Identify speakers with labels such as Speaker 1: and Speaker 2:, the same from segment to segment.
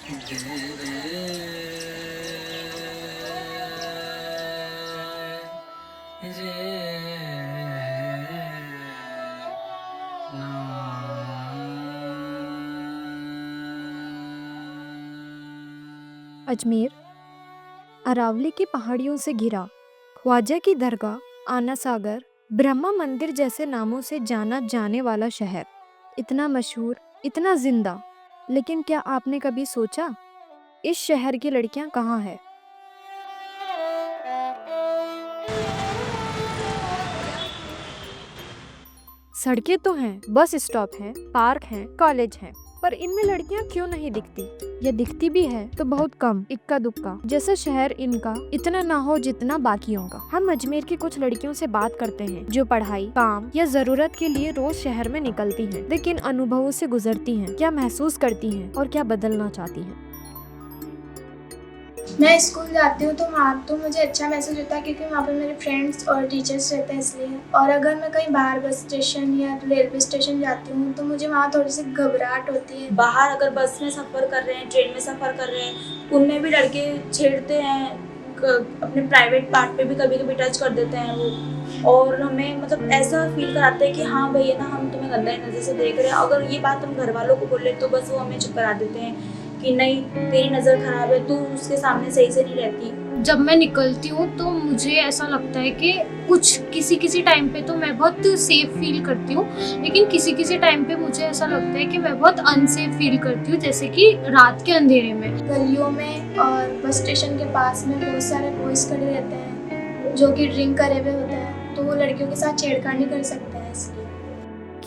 Speaker 1: अजमेर अरावली की पहाड़ियों से घिरा, ख्वाजा की दरगाह, आना सागर, ब्रह्मा मंदिर जैसे नामों से जाना जाने वाला शहर, इतना मशहूर, इतना जिंदा। लेकिन क्या आपने कभी सोचा इस शहर की लड़कियां कहाँ हैं? सड़कें तो हैं, बस स्टॉप हैं, पार्क हैं, कॉलेज हैं, पर इनमें लड़कियां क्यों नहीं दिखती? या दिखती भी है तो बहुत कम, इक्का दुक्का, जैसे शहर इनका इतना ना हो जितना बाकियों का। हम अजमेर की कुछ लड़कियों से बात करते हैं जो पढ़ाई, काम या जरूरत के लिए रोज शहर में निकलती हैं, लेकिन अनुभवों से गुजरती हैं, क्या महसूस करती हैं और क्या बदलना चाहती हैं।
Speaker 2: मैं स्कूल जाती हूँ तो वहाँ तो मुझे अच्छा महसूस होता है क्योंकि वहाँ पर मेरे फ्रेंड्स और टीचर्स रहते हैं इसलिए। और अगर मैं कहीं बाहर बस स्टेशन या रेलवे स्टेशन जाती हूँ तो मुझे वहाँ थोड़ी सी घबराहट होती है।
Speaker 3: बाहर अगर बस में सफ़र कर रहे हैं, ट्रेन में सफ़र कर रहे हैं, उनमें भी लड़के छेड़ते हैं, अपने प्राइवेट पार्ट पे भी कभी कभी टच कर देते हैं वो। और हमें मतलब ऐसा फील कराते हैं कि हाँ भैया ना, हम तुम्हें गंदा नज़र से देख रहे हैं। अगर ये बात हम घर वालों को बोले तो बस वो हमें चुप करा देते हैं कि नहीं, तेरी नज़र खराब है, तू उसके सामने सही से नहीं रहती।
Speaker 4: जब मैं निकलती हूँ तो मुझे ऐसा लगता है कि किसी टाइम पे तो मैं बहुत सेफ फील करती हूँ, लेकिन किसी टाइम पे मुझे ऐसा लगता है कि मैं बहुत अनसेफ फील करती हूँ, जैसे कि रात के अंधेरे में।
Speaker 2: गलियों में और बस स्टेशन के पास में बहुत सारे बॉयज खड़े रहते हैं जो कि ड्रिंक करे हुए होते हैं, तो वो लड़कियों के साथ छेड़खानी कर सकते हैं इसलिए।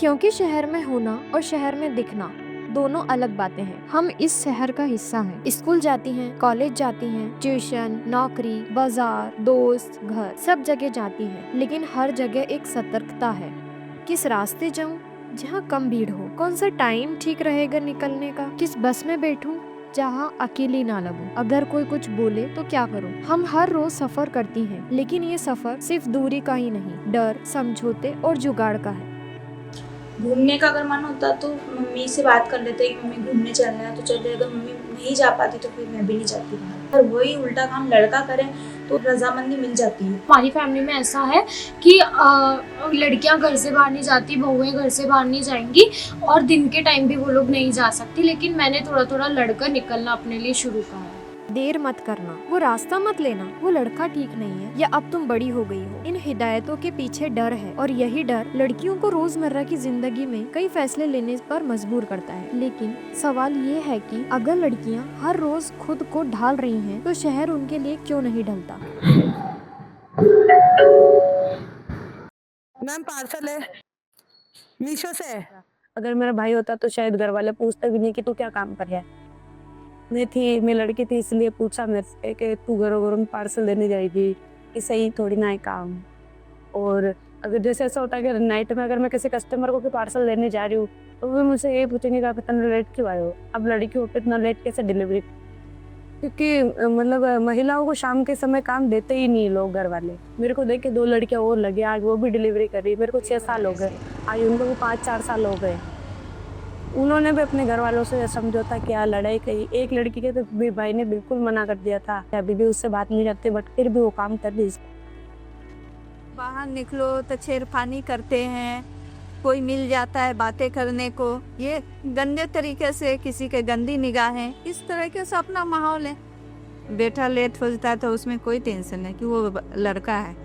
Speaker 1: क्योंकि शहर में होना और शहर में दिखना दोनों अलग बातें हैं। हम इस शहर का हिस्सा हैं, स्कूल जाती हैं, कॉलेज जाती हैं, ट्यूशन, नौकरी, बाजार, दोस्त, घर, सब जगह जाती हैं, लेकिन हर जगह एक सतर्कता है। किस रास्ते जाऊं जहां कम भीड़ हो, कौन सा टाइम ठीक रहेगा निकलने का, किस बस में बैठूं जहां अकेली ना लगूं, अगर कोई कुछ बोले तो क्या करूं। हम हर रोज सफर करती हैं, लेकिन ये सफर सिर्फ दूरी का ही नहीं, डर, समझौते और जुगाड़ का है।
Speaker 3: घूमने का अगर मन होता तो मम्मी से बात कर लेते कि मम्मी घूमने चलना है तो चले, अगर मम्मी नहीं जा पाती तो फिर मैं भी नहीं जाती बाहर। और वही उल्टा काम लड़का करे तो रजामंदी मिल जाती है।
Speaker 4: हमारी फैमिली में ऐसा है कि लड़कियां घर से बाहर नहीं जाती, बहुएं घर से बाहर नहीं जाएंगी, और दिन के टाइम भी वो लोग नहीं जा सकती, लेकिन मैंने थोड़ा थोड़ा लड़कर निकलना अपने लिए शुरू करा है।
Speaker 1: देर मत करना, वो रास्ता मत लेना, वो लड़का ठीक नहीं है, या अब तुम बड़ी हो गई हो। इन हिदायतों के पीछे डर है, और यही डर लड़कियों को रोजमर्रा की जिंदगी में कई फैसले लेने पर मजबूर करता है। लेकिन सवाल ये है कि अगर लड़कियां हर रोज खुद को ढाल रही हैं, तो शहर उनके लिए क्यों नहीं ढलता।
Speaker 5: मैम पार्सल है मीशो से। अगर मेरा भाई होता तो शायद घर वाले पूछते भी नहीं कि तू क्या काम कर रहा है। मैं लड़की थी इसलिए पूछा मेरे से कि तू घरों घरों में पार्सल देने जाएगी, कि सही थोड़ी ना है काम। और अगर जैसे ऐसा होता है कि नाइट में अगर मैं किसी कस्टमर को पार्सल देने जा रही हूँ तो वो मुझसे ये पूछेंगे कि आप इतना लेट क्यों आए हो। अब लड़की हो इतना लेट कैसे डिलीवरी, क्योंकि मतलब महिलाओं को शाम के समय काम देते ही नहीं लोग घर वाले। मेरे को देख के 2 लड़कियां और लगे, आज वो भी डिलीवरी कर रही। मेरे को 6 साल हो गए, आज उनको भी 5-4 साल हो गए। उन्होंने भी अपने घर वालों से समझौता किया, लड़ाई की। एक लड़की के तो भी भाई ने बिल्कुल मना कर दिया था, अभी भी उससे बात नहीं करते, बट फिर भी वो काम कर रही।
Speaker 6: बाहर निकलो तो छेड़खानी करते हैं, कोई मिल जाता है बातें करने को, ये गंदे तरीके से किसी के गंदी निगाहें, इस तरीके से अपना माहौल है। बेटा लेट हो जाता है तो उसमें कोई टेंशन है कि वो लड़का है,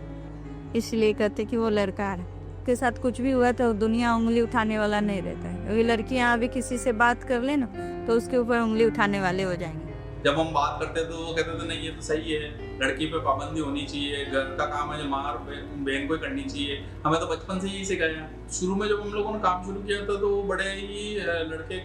Speaker 6: इसलिए कहते कि वो लड़का है। के साथ कुछ भी हुआ तो दुनिया उंगली उठाने वाला नहीं रहता है। अभी लड़कियां अभी किसी से बात कर ले ना तो उसके ऊपर उंगली उठाने वाले हो जाएंगे।
Speaker 7: जब हम बात करते तो वो कहते थे नहीं ये तो सही है, लड़की पे पाबंदी होनी चाहिए, घर का काम है जो माँ और बहन को ही करनी चाहिए। हमें तो बचपन से यही सिखाया। शुरू में जब हम लोगों ने काम शुरू किया था तो बड़े ही लड़के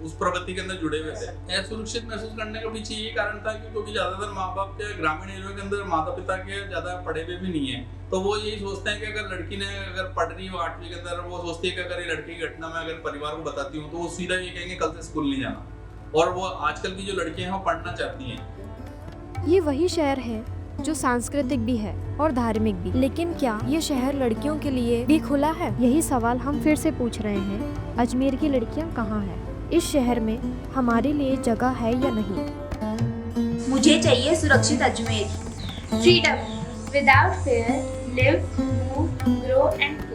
Speaker 7: उस प्रवृत्ति के अंदर जुड़े हुए थे। असुरक्षित महसूस करने का पीछे यही कारण था क्योंकि ज्यादातर माँ बाप के ग्रामीण एरिया के अंदर माता पिता के ज्यादा पढ़े हुए भी नहीं है, तो वो यही सोचते हैं कि अगर लड़की ने अगर पढ़ रही हो 8वीं के अंदर, वो सोचती है कि अगर ये लड़की की घटना मैं अगर परिवार को बताती हूँ तो वो सीधा ये कहेंगे कल से स्कूल नहीं जाना। और वो आजकल की जो लड़कियां हैं वो पढ़ना चाहती हैं।
Speaker 1: ये वही शहर है जो सांस्कृतिक भी है और धार्मिक भी, लेकिन क्या ये शहर लड़कियों के लिए भी खुला है? यही सवाल हम फिर से पूछ रहे हैं। अजमेर की लड़कियां कहाँ हैं? इस शहर में हमारे लिए जगह है या नहीं।
Speaker 3: मुझे चाहिए सुरक्षित Ajmer.
Speaker 8: Freedom. Without fear, live, move, grow and